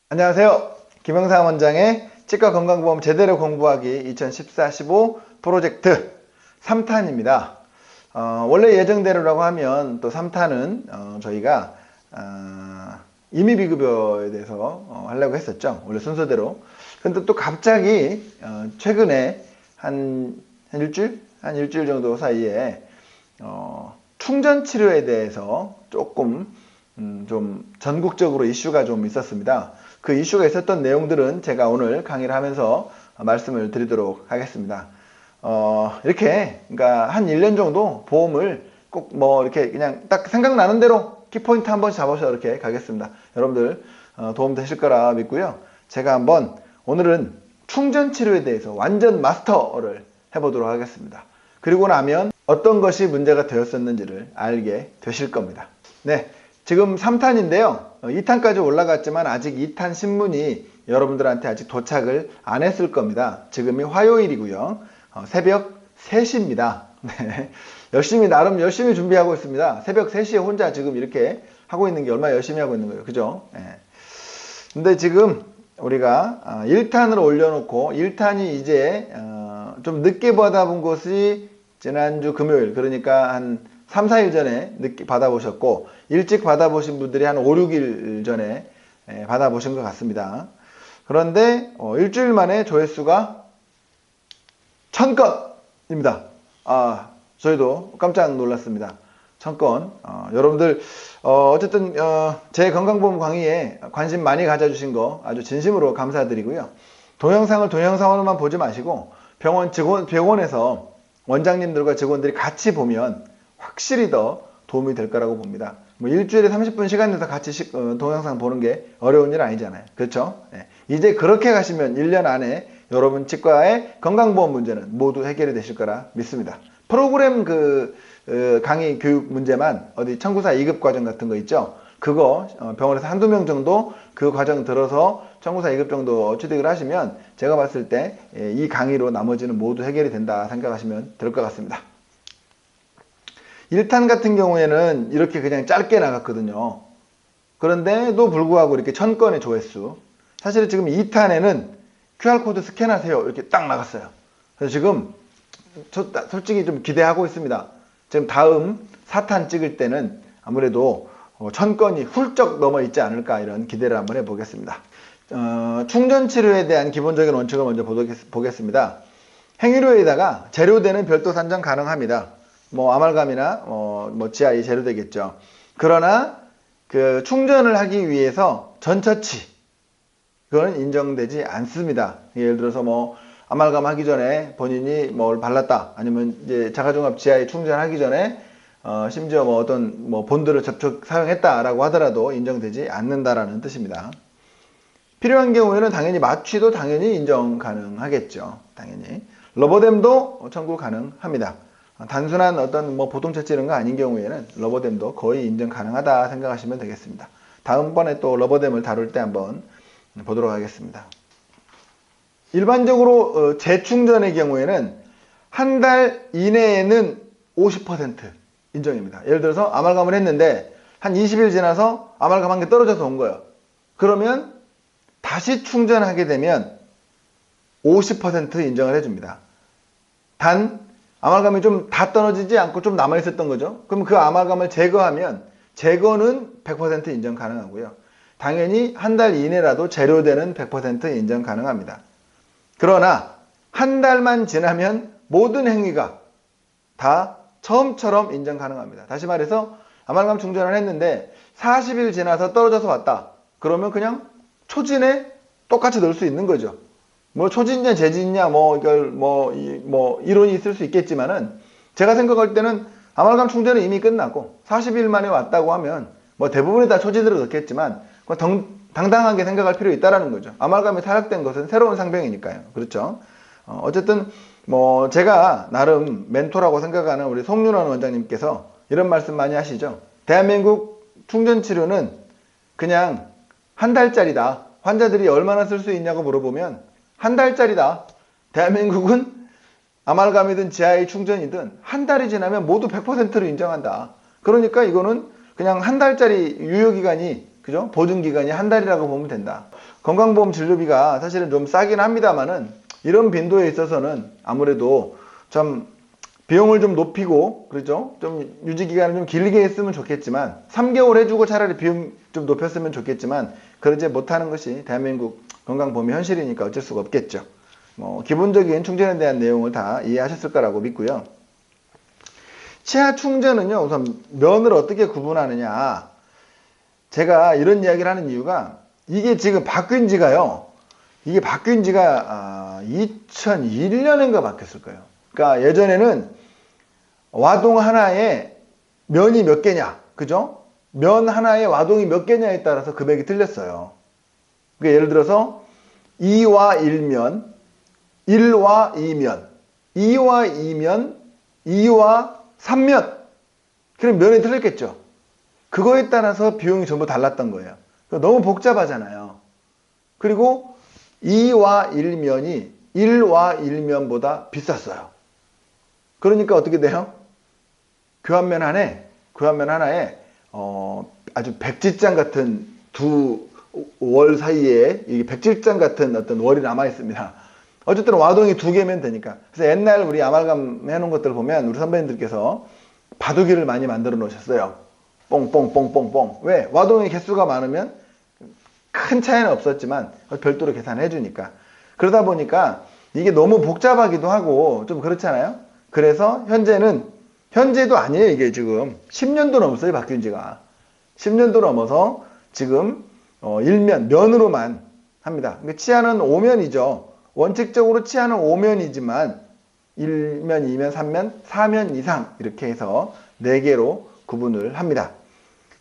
안녕하세요. 김영상 원장의 치과건강보험 제대로 공부하기 2014-15 프로젝트 3탄입니다. 원래 예정대로라고 하면 또 3탄은 저희가 임의비급여에 대해서 하려고 했었죠. 원래 순서대로. 근데 또 갑자기 최근에 한 일주일? 한 일주일 정도 사이에 충전치료에 대해서 조금 좀 전국적으로 이슈가 좀 있었습니다. 그 이슈가 있었던 내용들은 제가 오늘 강의를 하면서 말씀을 드리도록 하겠습니다. 그러니까 한 1년 정도 보험을 꼭 이렇게 그냥 딱 생각나는 대로 키포인트 한 번씩 잡아서 이렇게 가겠습니다. 여러분들 도움 되실 거라 믿고요. 제가 한번 오늘은 충전 치료에 대해서 완전 마스터를 해보도록 하겠습니다. 그리고 나면 어떤 것이 문제가 되었었는지를 알게 되실 겁니다. 네. 지금 3탄인데요. 2탄까지 올라갔지만 아직 2탄 신문이 여러분들한테 아직 도착을 안 했을 겁니다. 지금이 화요일이고요. 새벽 3시입니다. 네. 나름 열심히 준비하고 있습니다. 새벽 3시에 혼자 지금 이렇게 하고 있는 게 얼마나 열심히 하고 있는 거예요. 그죠? 네. 근데 지금 우리가 1탄으로 올려놓고 1탄이 이제 좀 늦게 받아본 것이 지난주 금요일, 그러니까 한 3, 4일 전에 늦게 받아보셨고, 일찍 받아보신 분들이 한 5, 6일 전에 받아보신 것 같습니다. 그런데 일주일 만에 조회수가 1000건입니다. 저희도 깜짝 놀랐습니다. 1000건. 여러분들 어쨌든 제 건강보험 강의에 관심 많이 가져주신 거 아주 진심으로 감사드리고요. 동영상으로만 보지 마시고 병원에서 원장님들과 직원들이 같이 보면 확실히 더 도움이 될 거라고 봅니다. 일주일에 30분 시간 내서 같이 동영상 보는 게 어려운 일 아니잖아요. 그렇죠? 네. 이제 그렇게 가시면 1년 안에 여러분 치과의 건강보험 문제는 모두 해결이 되실 거라 믿습니다. 프로그램 강의 교육 문제만 어디 청구사 2급 과정 같은 거 있죠? 그거 병원에서 한두 명 정도 그 과정 들어서 청구사 2급 정도 취득을 하시면 제가 봤을 때 이 강의로 나머지는 모두 해결이 된다 생각하시면 될 것 같습니다. 1탄 같은 경우에는 이렇게 그냥 짧게 나갔거든요. 그런데도 불구하고 이렇게 1000건의 조회수. 사실 지금 2탄에는 QR코드 스캔하세요 이렇게 딱 나갔어요. 그래서 지금 솔직히 좀 기대하고 있습니다. 지금 다음 4탄 찍을 때는 아무래도 1000건이 훌쩍 넘어 있지 않을까 이런 기대를 한번 해보겠습니다. 충전 치료에 대한 기본적인 원칙을 먼저 보겠습니다. 행위료에다가 재료되는 별도 산정 가능합니다. 아말감이나 GI 재료되겠죠. 그러나 그 충전을 하기 위해서 전처치 그건 인정되지 않습니다. 예를 들어서 아말감 하기 전에 본인이 뭘 발랐다, 아니면 이제 자가종합 GI 충전하기 전에 심지어 어떤 본드를 사용했다라고 하더라도 인정되지 않는다라는 뜻입니다. 필요한 경우에는 당연히 마취도 당연히 인정 가능하겠죠. 당연히 러버댐도 청구 가능합니다. 단순한 어떤 보통처치 이런 거 아닌 경우에는 러버댐도 거의 인정 가능하다 생각하시면 되겠습니다. 다음번에 또 러버댐을 다룰 때 한번 보도록 하겠습니다. 일반적으로 재충전의 경우에는 한 달 이내에는 50% 인정입니다. 예를 들어서 아말감을 했는데 한 20일 지나서 아말감 한 개 떨어져서 온 거예요. 그러면 다시 충전하게 되면 50% 인정을 해줍니다. 단 아말감이 좀 다 떨어지지 않고 좀 남아있었던 거죠. 그럼 그 아말감을 제거하면 제거는 100% 인정 가능하고요. 당연히 한 달 이내라도 재료되는 100% 인정 가능합니다. 그러나 한 달만 지나면 모든 행위가 다 처음처럼 인정 가능합니다. 다시 말해서 아말감 충전을 했는데 40일 지나서 떨어져서 왔다. 그러면 그냥 초진에 똑같이 넣을 수 있는 거죠. 초진이냐 재진이냐 이론이 있을 수 있겠지만은 제가 생각할 때는 아말감 충전은 이미 끝나고 40일 만에 왔다고 하면 대부분이 다 초진으로 넣겠지만 당당하게 생각할 필요 있다라는 거죠. 아말감이 타락된 것은 새로운 상병이니까요. 그렇죠? 어쨌든 제가 나름 멘토라고 생각하는 우리 송윤원 원장님께서 이런 말씀 많이 하시죠. 대한민국 충전 치료는 그냥 한 달짜리다. 환자들이 얼마나 쓸 수 있냐고 물어보면 한 달짜리다. 대한민국은 아말감이든 GI 충전이든 한 달이 지나면 모두 100%를 인정한다. 그러니까 이거는 그냥 한 달짜리 유효기간이 그죠? 보증기간이 한 달이라고 보면 된다. 건강보험 진료비가 사실은 좀 싸긴 합니다만은 이런 빈도에 있어서는 아무래도 좀 비용을 좀 높이고, 그렇죠? 좀 유지기간을 좀 길게 했으면 좋겠지만, 3개월 해주고 차라리 비용 좀 높였으면 좋겠지만, 그러지 못하는 것이 대한민국 건강보험의 현실이니까 어쩔 수가 없겠죠. 뭐, 기본적인 충전에 대한 내용을 다 이해하셨을 거라고 믿고요. 치아 충전은요, 우선 면을 어떻게 구분하느냐. 제가 이런 이야기를 하는 이유가, 이게 지금 이게 바뀐 지가 2001년인가 바뀌었을 거예요. 그러니까 예전에는 와동 하나에 면이 몇 개냐, 그죠? 면 하나에 와동이 몇 개냐에 따라서 금액이 틀렸어요. 그러니까 예를 들어서 2와 1면, 1와 2면, 2와 2면, 2와 3면. 그럼 면이 틀렸겠죠. 그거에 따라서 비용이 전부 달랐던 거예요. 너무 복잡하잖아요. 그리고 2와 1면이 1와 1면보다 비쌌어요. 그러니까 어떻게 돼요? 교환면 하나에 아주 백지장 같은 두 월 사이에 이 백지장 같은 어떤 월이 남아 있습니다. 어쨌든 와동이 2개면 되니까. 그래서 옛날 우리 아말감 해놓은 것들 보면 우리 선배님들께서 바둑이를 많이 만들어 놓으셨어요. 뽕뽕뽕뽕뽕. 왜? 와동의 개수가 많으면 큰 차이는 없었지만 별도로 계산해 주니까. 그러다 보니까 이게 너무 복잡하기도 하고 좀 그렇잖아요. 그래서 현재도 아니에요. 이게 지금 10년도 넘었어요. 바뀐 지가. 10년도 넘어서 지금 면으로만 합니다. 치아는 5면이죠. 원칙적으로 치아는 5면이지만 1면, 2면, 3면, 4면 이상 이렇게 해서 4개로 구분을 합니다.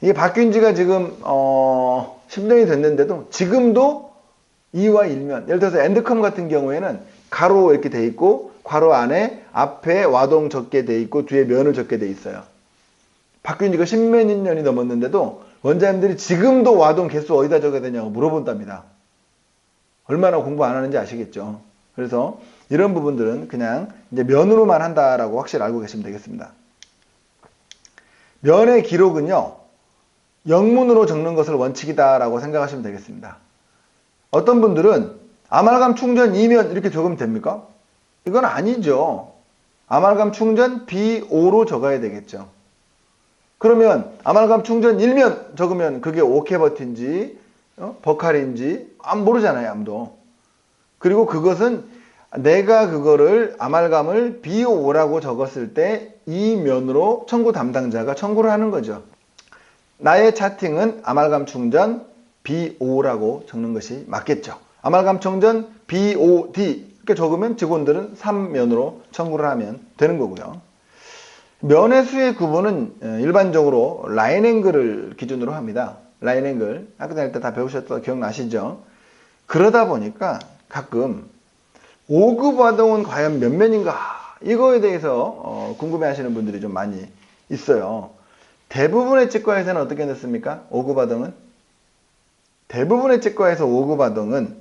이게 바뀐 지가 지금 10년이 됐는데도 지금도 2와 1면, 예를 들어서 엔드컴 같은 경우에는 가로 이렇게 돼 있고 괄호 안에 앞에 와동 적게 돼 있고 뒤에 면을 적게 돼 있어요. 바뀐 지가 10몇 년이 넘었는데도 원장님들이 지금도 와동 개수 어디다 적어야 되냐고 물어본답니다. 얼마나 공부 안 하는지 아시겠죠. 그래서 이런 부분들은 그냥 이제 면으로만 한다라고 확실히 알고 계시면 되겠습니다. 면의 기록은요, 영문으로 적는 것을 원칙이다라고 생각하시면 되겠습니다. 어떤 분들은 아말감 충전 2면 이렇게 적으면 됩니까? 이건 아니죠. 아말감 충전 B5로 적어야 되겠죠. 그러면 아말감 충전 1면 적으면 그게 오케버틴지 버칼인지 모르잖아요. 아무도. 그리고 그것은 내가 그거를 아말감을 B5라고 적었을 때 이 면으로 청구 담당자가 청구를 하는 거죠. 나의 차팅은 아말감 충전 B5라고 적는 것이 맞겠죠. 아말감 충전 BOD 이렇게 적으면 직원들은 3면으로 청구를 하면 되는 거고요. 면의 수의 구분은 일반적으로 라인 앵글을 기준으로 합니다. 라인 앵글. 학교 다닐 때 다 배우셨던 기억나시죠? 그러다 보니까 가끔 5급 와동은 과연 몇 면인가? 이거에 대해서 궁금해 하시는 분들이 좀 많이 있어요. 대부분의 치과에서는 어떻게 넣습니까? 5급 와동은? 대부분의 치과에서 5급 와동은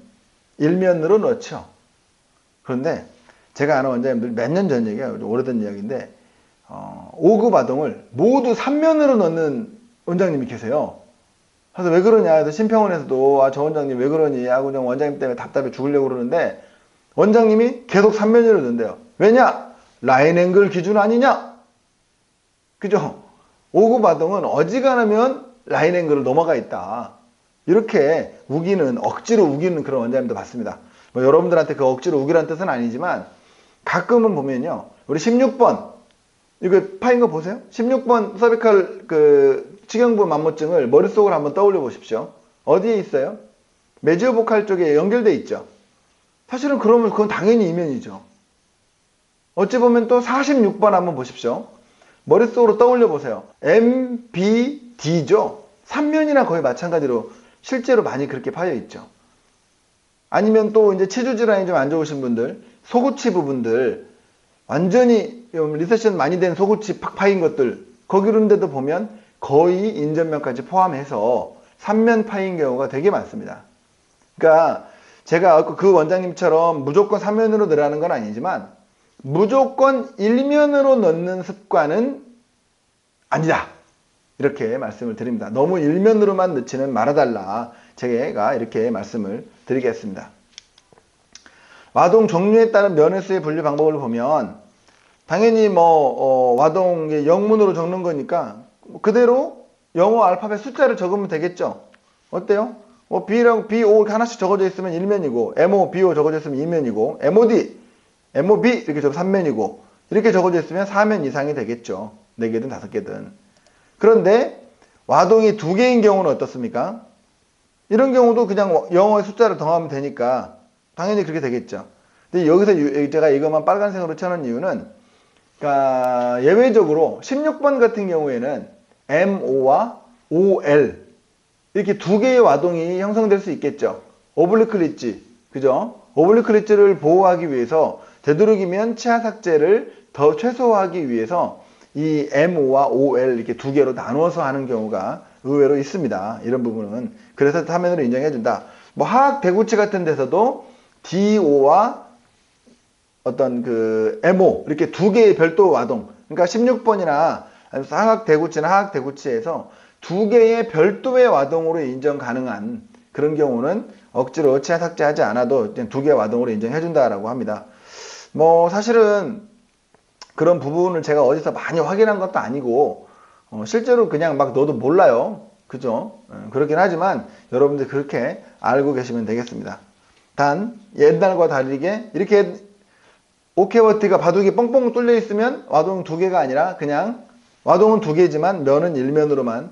1면으로 넣죠. 그런데 제가 아는 원장님들 몇 년 전 얘기야. 오래된 이야기인데 5급 와동을 모두 3면으로 넣는 원장님이 계세요. 그래서 왜 그러냐 해서 심평원에서도 저 원장님 왜 그러니 하고 그냥 원장님 때문에 답답해 죽으려고 그러는데 원장님이 계속 3면으로 넣는데요. 왜냐? 라인 앵글 기준 아니냐? 그죠? 5급 와동은 어지간하면 라인 앵글을 넘어가 있다. 이렇게 억지로 우기는 그런 원장님도 봤습니다. 뭐 여러분들한테 그 억지로 우기라는 뜻은 아니지만 가끔은 보면요. 우리 16번 이거 파인 거 보세요. 16번 서비칼 치경부 만모증을 머릿속으로 한번 떠올려 보십시오. 어디에 있어요? 메지오보칼 쪽에 연결돼 있죠. 사실은 그러면 그건 당연히 이면이죠. 어찌 보면 또 46번 한번 보십시오. 머릿속으로 떠올려 보세요. MBD죠. 3면이나 거의 마찬가지로 실제로 많이 그렇게 파여 있죠. 아니면 또 이제 치주 질환이 좀 안 좋으신 분들, 소구치 부분들, 완전히 리세션 많이 된 소구치 팍 파인 것들, 거기런데도 보면 거의 인전면까지 포함해서 3면 파인 경우가 되게 많습니다. 그러니까 제가 그 원장님처럼 무조건 3면으로 넣으라는 건 아니지만 무조건 1면으로 넣는 습관은 아니다. 이렇게 말씀을 드립니다. 너무 일면으로만 넣지는 말아달라. 제가 이렇게 말씀을 드리겠습니다. 와동 종류에 따른 면의 수의 분류 방법을 보면 당연히 와동 영문으로 적는 거니까 그대로 영어 알파벳 숫자를 적으면 되겠죠. 어때요? B라고 BO 하나씩 적어져 있으면 1면이고 MO, BO 적어져 있으면 2면이고 MOD, MOB 이렇게 적어 3면이고 이렇게 적어져 있으면 4면 이상이 되겠죠. 4개든 5개든. 그런데 와동이 2개인 경우는 어떻습니까? 이런 경우도 그냥 영어의 숫자를 더하면 되니까 당연히 그렇게 되겠죠. 근데 여기서 제가 이것만 빨간색으로 쳐놓은 이유는 그러니까 예외적으로 16번 같은 경우에는 MO와 OL 이렇게 2개의 와동이 형성될 수 있겠죠. 오블리크 리지, 그죠? 오블리크 리지를 보호하기 위해서 되도록이면 치아 삭제를 더 최소화하기 위해서 이 MO와 OL 이렇게 2개로 나누어서 하는 경우가 의외로 있습니다. 이런 부분은. 그래서 화면으로 인정해준다. 화학 대구치 같은 데서도 DO와 어떤 MO 이렇게 2개의 별도 와동. 그러니까 16번이나 화학 대구치나 화학 대구치에서 2개의 별도의 와동으로 인정 가능한 그런 경우는 억지로 치아 삭제하지 않아도 그냥 2개의 와동으로 인정해준다라고 합니다. 사실은 그런 부분을 제가 어디서 많이 확인한 것도 아니고 실제로 그냥 막 넣어도 몰라요. 그죠? 그렇긴 하지만 여러분들 그렇게 알고 계시면 되겠습니다. 단 옛날과 다르게 이렇게 오케버티가 바둑이 뻥뻥 뚫려 있으면 와동 2개가 아니라 그냥 와동은 2개지만 면은 1면으로만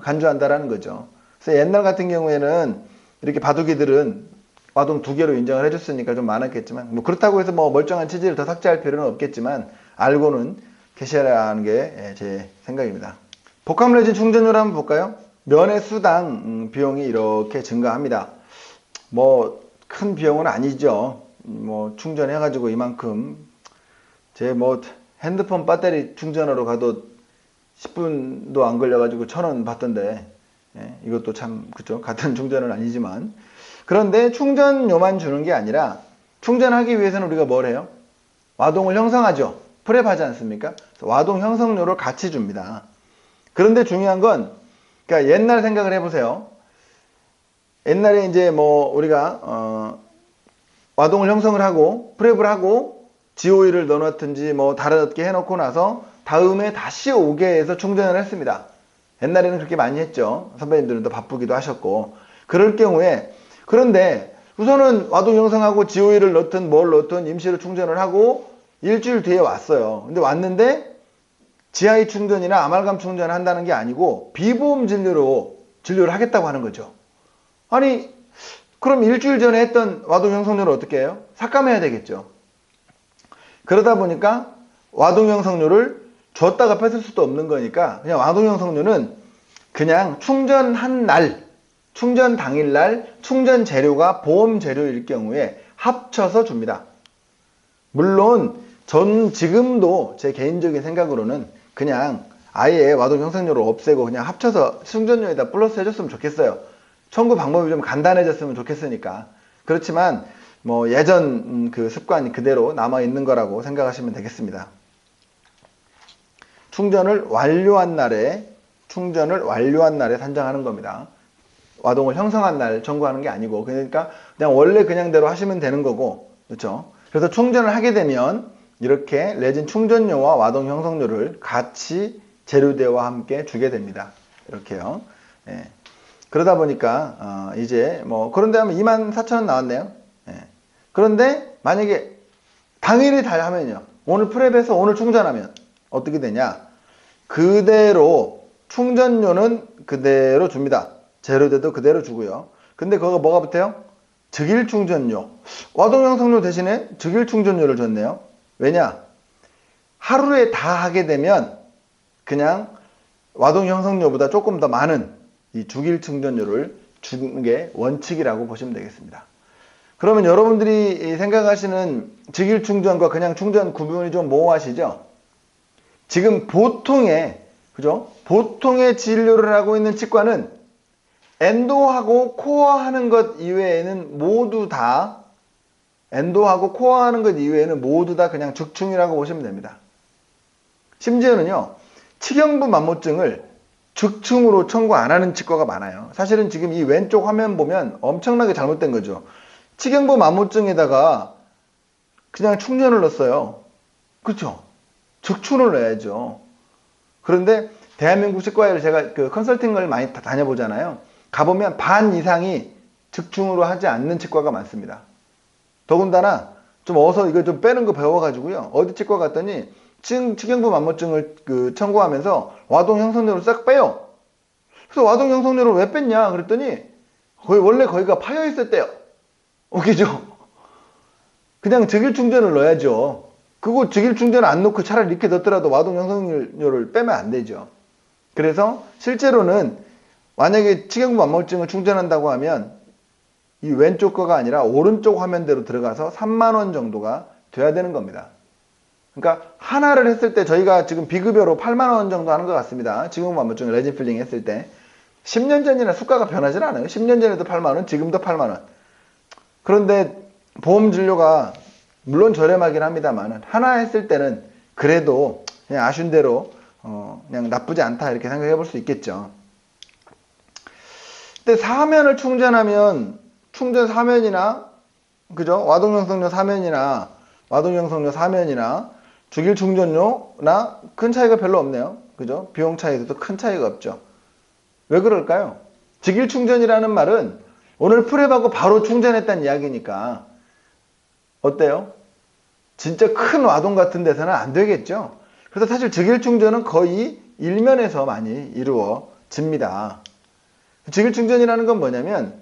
간주한다라는 거죠. 그래서 옛날 같은 경우에는 이렇게 바둑이들은 와동 2개로 인정을 해줬으니까 좀 많았겠지만 그렇다고 해서 멀쩡한 치질을 더 삭제할 필요는 없겠지만 알고는 계셔야 하는 게 제 생각입니다. 복합 레진 충전율 한번 볼까요? 면의 수당 비용이 이렇게 증가합니다. 큰 비용은 아니죠. 충전해가지고 이만큼 제 핸드폰 배터리 충전하러 가도 10분도 안 걸려가지고 1,000원 받던데 이것도 참 그쵸? 같은 충전은 아니지만 그런데 충전료만 주는 게 아니라 충전하기 위해서는 우리가 뭘 해요? 와동을 형성하죠. 프랩하지 않습니까? 와동 형성료를 같이 줍니다. 그런데 중요한 건 그러니까 옛날 생각을 해보세요. 옛날에 이제 우리가 와동을 형성을 하고 프랩을 하고 GOE를 넣어놨든지 다르게 해놓고 나서 다음에 다시 오게 해서 충전을 했습니다. 옛날에는 그렇게 많이 했죠. 선배님들은 또 바쁘기도 하셨고 그럴 경우에 그런데 우선은 와동 형성하고 GOE를 넣든 뭘 넣든 임시로 충전을 하고 일주일 뒤에 왔어요. 근데 왔는데 GI 충전이나 아말감 충전을 한다는 게 아니고 비보험 진료를 하겠다고 하는 거죠. 아니 그럼 일주일 전에 했던 와동 형성료를 어떻게 해요? 삭감해야 되겠죠. 그러다 보니까 와동 형성료를 줬다가 뺏을 수도 없는 거니까 그냥 와동 형성료는 그냥 충전한 날, 충전 당일날 충전 재료가 보험 재료일 경우에 합쳐서 줍니다. 물론 전 지금도 제 개인적인 생각으로는 그냥 아예 와동 형성료를 없애고 그냥 합쳐서 충전료에다 플러스 해줬으면 좋겠어요. 청구 방법이 좀 간단해졌으면 좋겠으니까. 그렇지만 예전 그 습관이 그대로 남아있는 거라고 생각하시면 되겠습니다. 충전을 완료한 날에 산정하는 겁니다. 와동을 형성한 날 청구하는 게 아니고 그러니까 그냥 원래 그냥대로 하시면 되는 거고 그렇죠? 그래서 충전을 하게 되면 이렇게 레진 충전료와 와동 형성료를 같이 재료대와 함께 주게 됩니다. 이렇게요. 예. 그러다 보니까 이제 그런데 하면 24,000원 나왔네요. 예. 그런데 만약에 당일에 다 하면요. 오늘 프랩해서 오늘 충전하면 어떻게 되냐? 그대로 충전료는 그대로 줍니다. 재료대도 그대로 주고요. 근데 그거 뭐가 붙어요? 즉일 충전료. 와동 형성료 대신에 즉일 충전료를 줬네요. 왜냐? 하루에 다 하게 되면 그냥 와동 형성료보다 조금 더 많은 이 즉일 충전료를 주는 게 원칙이라고 보시면 되겠습니다. 그러면 여러분들이 생각하시는 즉일 충전과 그냥 충전 구분이 좀 모호하시죠? 지금 보통의 진료를 하고 있는 치과는 엔도하고 코어 하는 것 이외에는 모두 다 그냥 즉충이라고 보시면 됩니다. 심지어는요, 치경부 만모증을 즉충으로 청구 안 하는 치과가 많아요. 사실은 지금 이 왼쪽 화면 보면 엄청나게 잘못된 거죠. 치경부 만무증에다가 그냥 충전을 넣었어요. 그렇죠? 즉충을 넣어야죠. 그런데 대한민국 치과에를 제가 그 컨설팅을 많이 다녀보잖아요. 가보면 반 이상이 즉충으로 하지 않는 치과가 많습니다. 더군다나 좀 어서 이거 좀 빼는 거 배워가지고요. 어디 치과 갔더니 치경부 만무증을 그 청구하면서 와동 형성료를 싹 빼요. 그래서 와동 형성료를 왜 뺐냐 그랬더니 원래 거기가 파여 있었대요. 웃기죠? 그냥 즉일 충전을 넣어야죠. 그거 즉일 충전 안 넣고 차라리 이렇게 넣더라도 와동 형성료를 빼면 안 되죠. 그래서 실제로는 만약에 치경부 만무증을 충전한다고 하면 이 왼쪽 거가 아니라 오른쪽 화면대로 들어가서 3만 원 정도가 돼야 되는 겁니다. 그러니까 하나를 했을 때 저희가 지금 비급여로 8만 원 정도 하는 것 같습니다. 치경부 만무증 레진 필링 했을 때 10년 전이나 수가가 변하지 않아요. 10년 전에도 8만 원, 지금도 8만 원. 그런데 보험 진료가 물론 저렴하긴 합니다만 하나 했을 때는 그래도 그냥 아쉬운 대로 그냥 나쁘지 않다 이렇게 생각해 볼 수 있겠죠. 근데 사면을 충전 사면이나 그죠? 와동형성료 사면이나 와동형성료 사면이나 주길 충전료나 큰 차이가 별로 없네요. 그죠? 비용 차이도 큰 차이가 없죠. 왜 그럴까요? 직일 충전이라는 말은 오늘 프랩하고 바로 충전했다는 이야기니까 어때요? 진짜 큰 와동 같은 데서는 안 되겠죠? 그래서 사실 직일 충전은 거의 일면에서 많이 이루어집니다. 직일 충전이라는 건 뭐냐면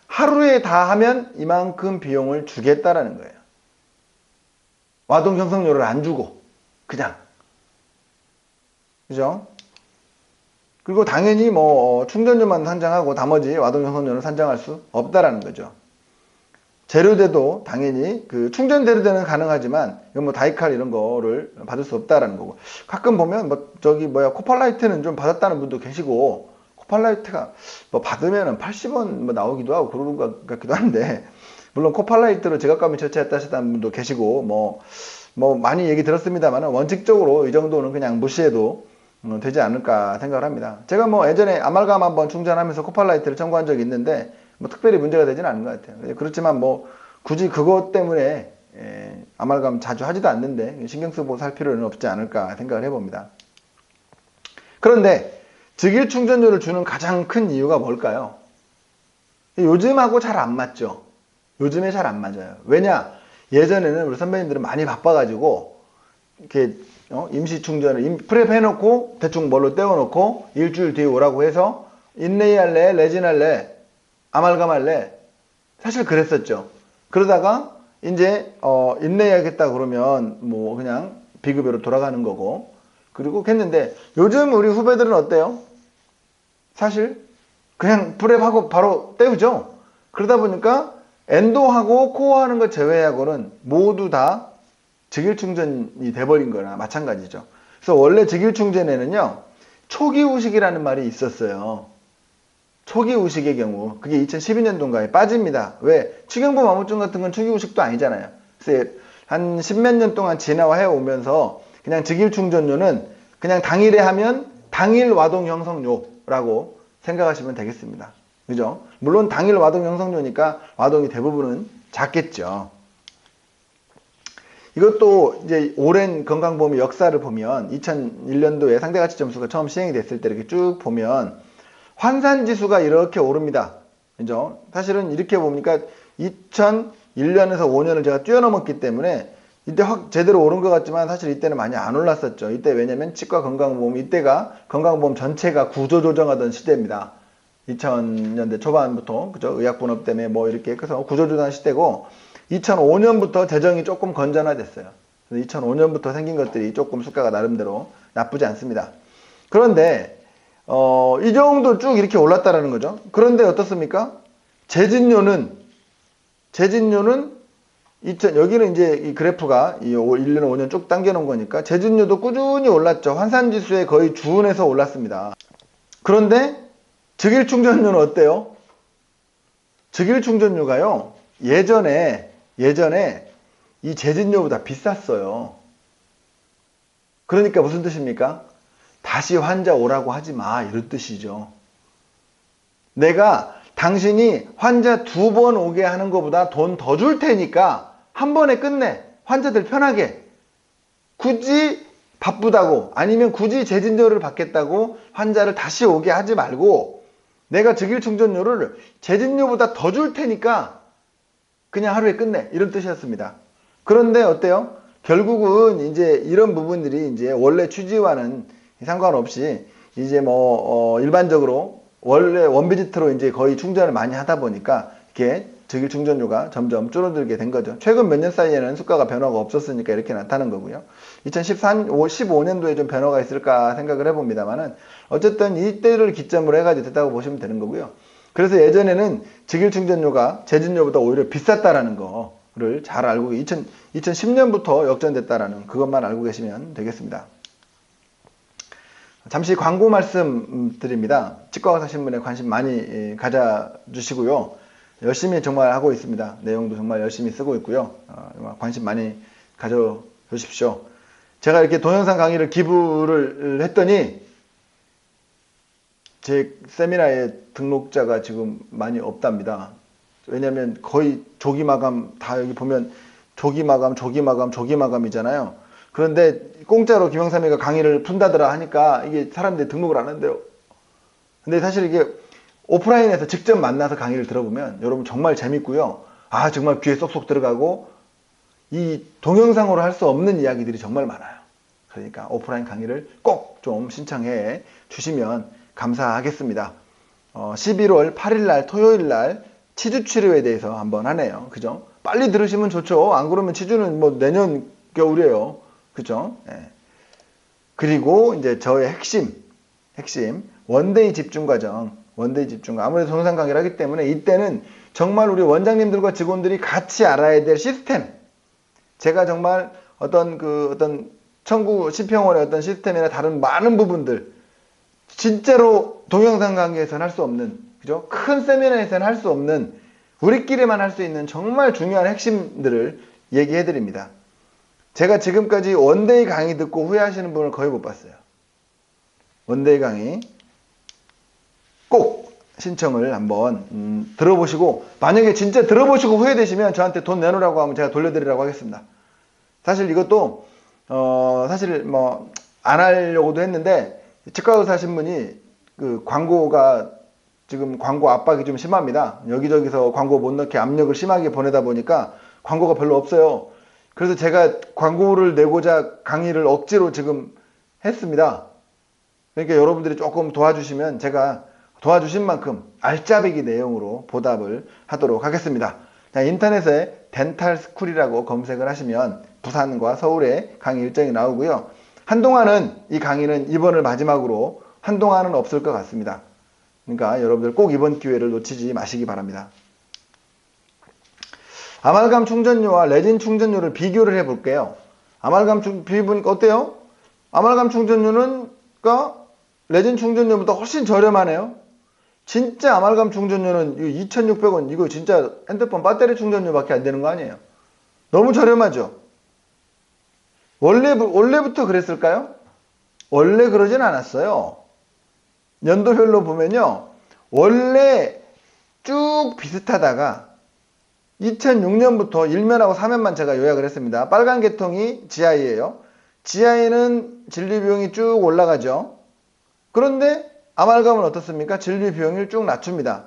하루에 다 하면 이만큼 비용을 주겠다라는 거예요. 와동 형성료를 안 주고 그냥. 그죠? 그리고 당연히 뭐 충전료만 산정하고 나머지 와동 형성료를 산정할 수 없다라는 거죠. 재료대도 당연히 그 충전 재료대는 가능하지만 이건 뭐 다이칼 이런 거를 받을 수 없다라는 거고, 가끔 보면 뭐 코팔라이트는 좀 받았다는 분도 계시고, 코팔라이트가 뭐 받으면은 80원 뭐 나오기도 하고 그러는 것 같기도 한데, 물론 코팔라이트로 지갑감이 처치했다 하시다는 분도 계시고 뭐 많이 얘기 들었습니다만 원칙적으로 이 정도는 그냥 무시해도 되지 않을까 생각을 합니다. 제가 뭐 예전에 아말감 한번 충전하면서 코팔라이트를 청구한 적이 있는데 뭐 특별히 문제가 되지는 않은 것 같아요. 그렇지만 뭐 굳이 그것 때문에 아말감 자주 하지도 않는데 신경 쓰고 살 필요는 없지 않을까 생각을 해봅니다. 그런데 즉일 충전료를 주는 가장 큰 이유가 뭘까요? 요즘하고 잘 안 맞죠. 요즘에 잘 안 맞아요. 왜냐? 예전에는 우리 선배님들은 많이 바빠가지고 이렇게 임시 충전을 프랩 해놓고 대충 뭘로 떼어놓고 일주일 뒤에 오라고 해서 인레이 할래, 레진 할래, 아말감 할래, 사실 그랬었죠. 그러다가 이제 인레이 하겠다 그러면 뭐 그냥 비급여로 돌아가는 거고, 그리고 했는데 요즘 우리 후배들은 어때요? 사실 그냥 프랩하고 바로 떼우죠. 그러다 보니까 엔도하고 코어 하는 거 제외하고는 모두 다 즉일 충전이 돼버린 거나 마찬가지죠. 그래서 원래 즉일 충전에는요, 초기 후식이라는 말이 있었어요. 초기 후식의 경우, 그게 2012년도인가에 빠집니다. 왜? 치경부 만무증 같은 건 초기 후식도 아니잖아요. 그래서 한 십몇 년 동안 진화해 오면서 그냥 즉일 충전료는 그냥 당일에 하면 당일 와동 형성료라고 생각하시면 되겠습니다. 그죠? 물론 당일 와동 형성료니까 와동이 대부분은 작겠죠. 이것도 이제 오랜 건강보험의 역사를 보면 2001년도에 상대가치 점수가 처음 시행이 됐을 때 이렇게 쭉 보면 환산지수가 이렇게 오릅니다. 그죠? 사실은 이렇게 보니까 2001년에서 5년을 제가 뛰어넘었기 때문에 이때 확 제대로 오른 것 같지만 사실 이때는 많이 안 올랐었죠. 이때 왜냐면 치과 건강보험, 이때가 건강보험 전체가 구조조정하던 시대입니다. 2000년대 초반부터, 그죠? 의약분업 때문에 뭐 이렇게 해서 구조조정 시대고, 2005년부터 재정이 조금 건전화됐어요. 2005년부터 생긴 것들이 조금 수가가 나름대로 나쁘지 않습니다. 그런데 이 정도 쭉 이렇게 올랐다라는 거죠. 그런데 어떻습니까? 재진료는 여기는 이제 이 그래프가 1년 5년 쭉 당겨놓은 거니까 재진료도 꾸준히 올랐죠. 환산지수에 거의 준해서 올랐습니다. 그런데 즉일 충전료는 어때요? 즉일 충전료가요, 예전에 이 재진료보다 비쌌어요. 그러니까 무슨 뜻입니까? 다시 환자 오라고 하지 마, 이런 뜻이죠. 내가 당신이 환자 2번 오게 하는 것보다 돈 더 줄 테니까 한 번에 끝내. 환자들 편하게. 굳이 바쁘다고 아니면 굳이 재진료를 받겠다고 환자를 다시 오게 하지 말고 내가 즉일 충전료를 재진료보다 더 줄 테니까 그냥 하루에 끝내, 이런 뜻이었습니다. 그런데 어때요? 결국은 이제 이런 부분들이 이제 원래 취지와는 상관없이 이제 일반적으로 원래 원비지트로 이제 거의 충전을 많이 하다 보니까 이렇게 즉일 충전료가 점점 줄어들게 된 거죠. 최근 몇 년 사이에는 수가가 변화가 없었으니까 이렇게 나타난 거고요. 2015년도에 좀 변화가 있을까 생각을 해봅니다만은 어쨌든 이때를 기점으로 해가지고 됐다고 보시면 되는 거고요. 그래서 예전에는 즉일 충전료가 재진료보다 오히려 비쌌다라는 거를 잘 알고 2010년부터 역전됐다라는 그것만 알고 계시면 되겠습니다. 잠시 광고 말씀드립니다. 치과의사신문에 관심 많이 가져주시고요. 열심히 정말 하고 있습니다. 내용도 정말 열심히 쓰고 있고요. 관심 많이 가져주십시오. 제가 이렇게 동영상 강의를 기부를 했더니 제 세미나에 등록자가 지금 많이 없답니다. 왜냐면 거의 조기 마감, 다 여기 보면 조기 마감이잖아요. 그런데 공짜로 김영삼이가 강의를 푼다더라 하니까 이게 사람들이 등록을 안 한대요. 근데 사실 이게 오프라인에서 직접 만나서 강의를 들어보면 여러분 정말 재밌고요. 아, 정말 귀에 쏙쏙 들어가고 이 동영상으로 할 수 없는 이야기들이 정말 많아요. 그러니까 오프라인 강의를 꼭 좀 신청해 주시면 감사하겠습니다. 11월 8일날 토요일날 치주 치료에 대해서 한번 하네요. 그죠? 빨리 들으시면 좋죠. 안 그러면 치주는 뭐 내년 겨울이에요. 그죠? 네. 그리고 이제 저의 핵심 원데이 집중 과정. 아무래도 동영상 강의를 하기 때문에 이때는 정말 우리 원장님들과 직원들이 같이 알아야 될 시스템. 제가 정말 어떤 청구 시평원의 어떤 시스템이나 다른 많은 부분들 진짜로 동영상 강의에서는 할 수 없는, 그죠? 큰 세미나에서는 할 수 없는 우리끼리만 할 수 있는 정말 중요한 핵심들을 얘기해 드립니다. 제가 지금까지 원데이 강의 듣고 후회하시는 분을 거의 못 봤어요. 원데이 강의 꼭 신청을 한번 들어보시고, 만약에 진짜 들어보시고 후회되시면 저한테 돈 내놓으라고 하면 제가 돌려드리라고 하겠습니다. 사실 이것도 사실 뭐 안 하려고도 했는데 치과의사신문이 그 광고가 지금 광고 압박이 좀 심합니다. 여기저기서 광고 못 넣게 압력을 심하게 보내다 보니까 광고가 별로 없어요. 그래서 제가 광고를 내고자 강의를 억지로 지금 했습니다. 그러니까 여러분들이 조금 도와주시면 제가 도와주신 만큼 알짜배기 내용으로 보답을 하도록 하겠습니다. 자, 인터넷에 덴탈스쿨이라고 검색을 하시면 부산과 서울의 강의 일정이 나오고요. 한동안은 이 강의는 이번을 마지막으로 한동안은 없을 것 같습니다. 그러니까 여러분들 꼭 이번 기회를 놓치지 마시기 바랍니다. 아말감 충전료와 레진 충전료를 비교를 해볼게요. 아말감 비교해보니까 어때요? 아말감 충전료는 레진 충전료보다 훨씬 저렴하네요. 진짜 아말감 충전료는 2,600원, 이거 진짜 핸드폰 배터리 충전료밖에 안 되는 거 아니에요? 너무 저렴하죠? 원래부터 그랬을까요? 원래 그러진 않았어요. 연도별로 보면요. 원래 쭉 비슷하다가 2006년부터 1면하고 4면만 제가 요약을 했습니다. 빨간 계통이 GI예요. GI는 진료 비용이 쭉 올라가죠. 그런데 아말감은 어떻습니까? 진료 비용을 쭉 낮춥니다.